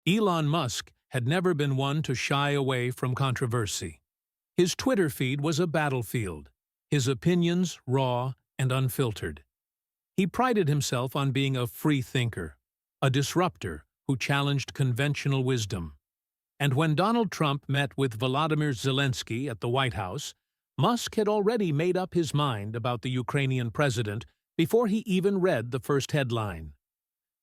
Elon Musk had never been one to shy away from controversy. His Twitter feed was a battlefield, his opinions raw and unfiltered. He prided himself on being a free thinker, a disruptor who challenged conventional wisdom. And when Donald Trump met with Volodymyr Zelensky at the White House, Musk had already made up his mind about the Ukrainian president before he even read the first headline.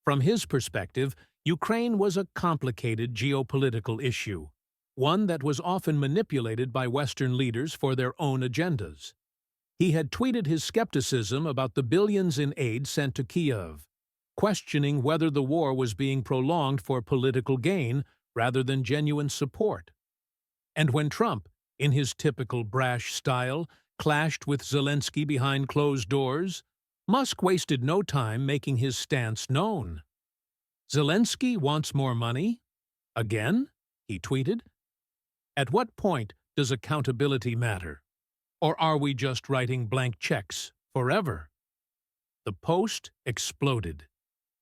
From his perspective, Ukraine was a complicated geopolitical issue, one that was often manipulated by Western leaders for their own agendas. He had tweeted his skepticism about the billions in aid sent to Kyiv, questioning whether the war was being prolonged for political gain rather than genuine support. And when Trump, in his typical brash style, clashed with Zelensky behind closed doors, Musk wasted no time making his stance known. "Zelensky wants more money? Again?" he tweeted. "At what point does accountability matter? Or are we just writing blank checks forever?" The post exploded.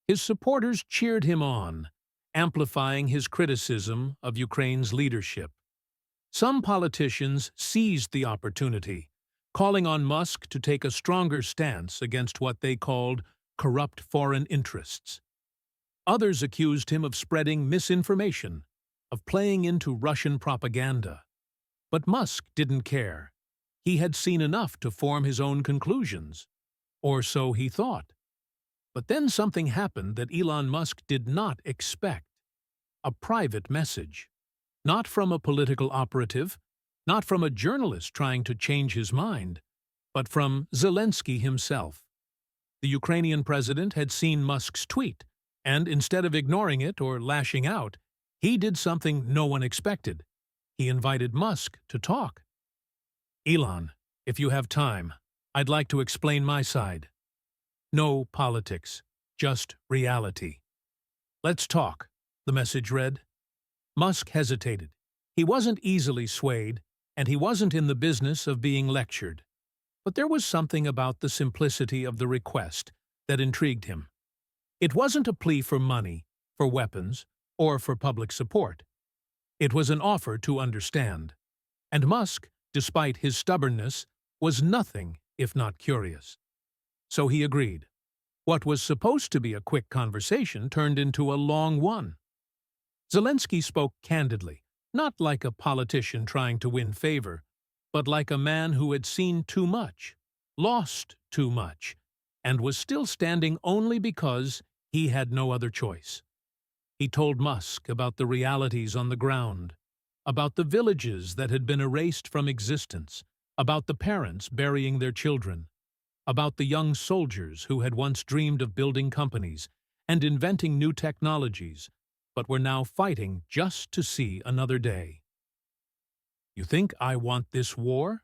His supporters cheered him on, amplifying his criticism of Ukraine's leadership. Some politicians seized the opportunity, calling on Musk to take a stronger stance against what they called corrupt foreign interests. Others accused him of spreading misinformation, of playing into Russian propaganda. But Musk didn't care. He had seen enough to form his own conclusions. Or so he thought. But then something happened that Elon Musk did not expect. A private message. Not from a political operative, not from a journalist trying to change his mind, but from Zelensky himself. The Ukrainian president had seen Musk's tweet, and instead of ignoring it or lashing out, he did something no one expected. He invited Musk to talk. "Elon, if you have time, I'd like to explain my side. No politics, just reality. Let's talk," the message read. Musk hesitated. He wasn't easily swayed, and he wasn't in the business of being lectured. But there was something about the simplicity of the request that intrigued him. It wasn't a plea for money, for weapons, or for public support. It was an offer to understand. And Musk, despite his stubbornness, was nothing if not curious. So he agreed. What was supposed to be a quick conversation turned into a long one. Zelensky spoke candidly, not like a politician trying to win favor, but like a man who had seen too much, lost too much, and was still standing only because he had no other choice. He told Musk about the realities on the ground, about the villages that had been erased from existence, about the parents burying their children, about the young soldiers who had once dreamed of building companies and inventing new technologies, but were now fighting just to see another day. "You think I want this war?"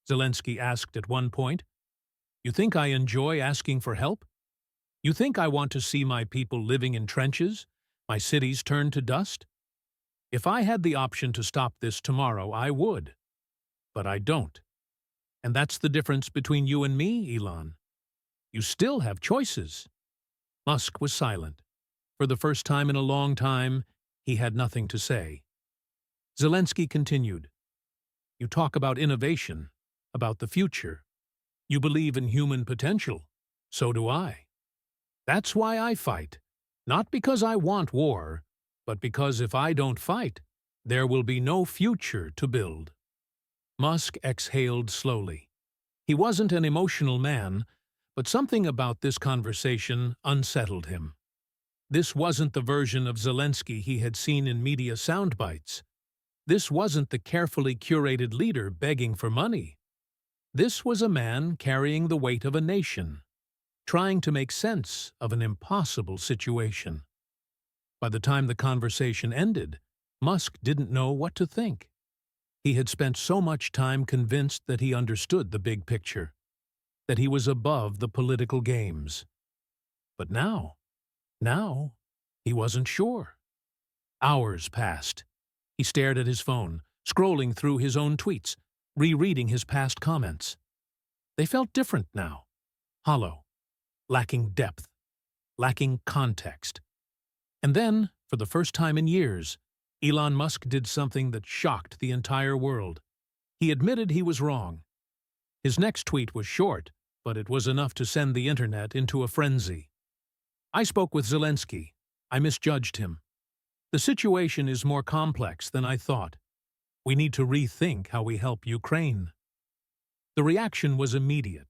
Zelensky asked at one point. "You think I enjoy asking for help? You think I want to see my people living in trenches, my cities turned to dust? If I had the option to stop this tomorrow, I would. But I don't. And that's the difference between you and me, Elon. You still have choices." Musk was silent. For the first time in a long time, he had nothing to say. Zelensky continued. "You talk about innovation, about the future. You believe in human potential. So do I. That's why I fight. Not because I want war, but because if I don't fight, there will be no future to build." Musk exhaled slowly. He wasn't an emotional man, but something about this conversation unsettled him. This wasn't the version of Zelensky he had seen in media soundbites. This wasn't the carefully curated leader begging for money. This was a man carrying the weight of a nation, trying to make sense of an impossible situation. By the time the conversation ended, Musk didn't know what to think. He had spent so much time convinced that he understood the big picture, that he was above the political games. But now he wasn't sure. Hours passed. He stared at his phone, scrolling through his own tweets, rereading his past comments. They felt different now, hollow, lacking depth, lacking context. And then, For the first time in years, Elon Musk did something that shocked the entire world. He admitted he was wrong. His next tweet was short, but it was enough to send the internet into a frenzy. "I spoke with Zelensky. I misjudged him. The situation is more complex than I thought. We need to rethink how we help Ukraine." The reaction was immediate.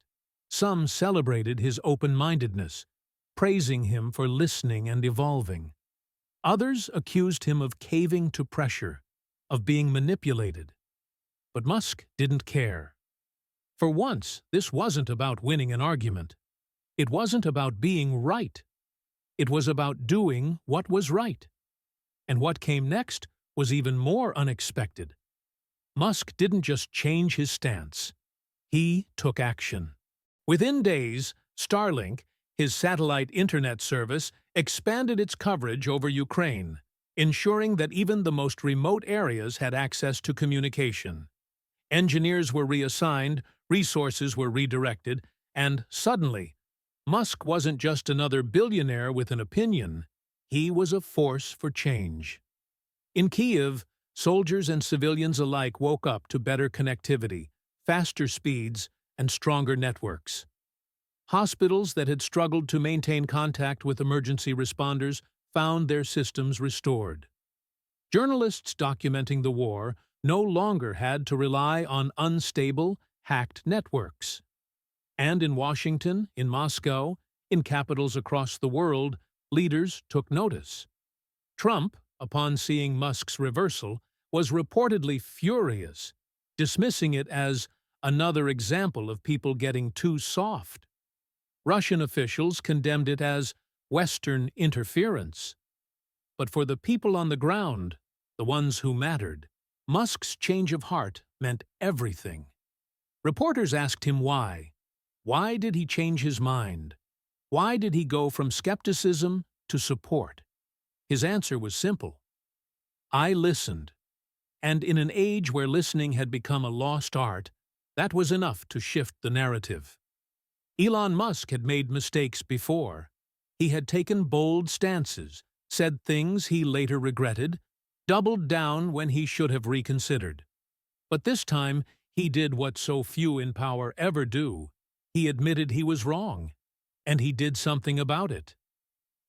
Some celebrated his open-mindedness, praising him for listening and evolving. Others accused him of caving to pressure, of being manipulated. But Musk didn't care. For once, this wasn't about winning an argument. It wasn't about being right. It was about doing what was right. And what came next was even more unexpected. Musk didn't just change his stance. He took action. Within days, Starlink, his satellite internet service, expanded its coverage over Ukraine, ensuring that even the most remote areas had access to communication. Engineers were reassigned, resources were redirected, and suddenly, Musk wasn't just another billionaire with an opinion, he was a force for change. In Kyiv, soldiers and civilians alike woke up to better connectivity, faster speeds, and stronger networks. Hospitals that had struggled to maintain contact with emergency responders found their systems restored. Journalists documenting the war no longer had to rely on unstable, hacked networks. And in Washington, in Moscow, in capitals across the world, leaders took notice. Trump, upon seeing Musk's reversal, was reportedly furious, dismissing it as another example of people getting too soft. Russian officials condemned it as Western interference. But for the people on the ground, the ones who mattered, Musk's change of heart meant everything. Reporters asked him why. Why did he change his mind? Why did he go from skepticism to support? His answer was simple. "I listened." And in an age where listening had become a lost art, that was enough to shift the narrative. Elon Musk had made mistakes before. He had taken bold stances, said things he later regretted, doubled down when he should have reconsidered. But this time, he did what so few in power ever do. He admitted he was wrong, and he did something about it.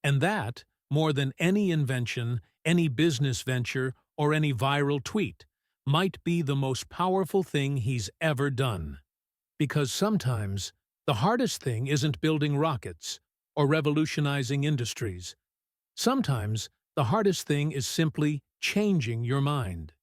And that, more than any invention, any business venture, or any viral tweet, might be the most powerful thing he's ever done. Because sometimes, the hardest thing isn't building rockets or revolutionizing industries. Sometimes, the hardest thing is simply changing your mind.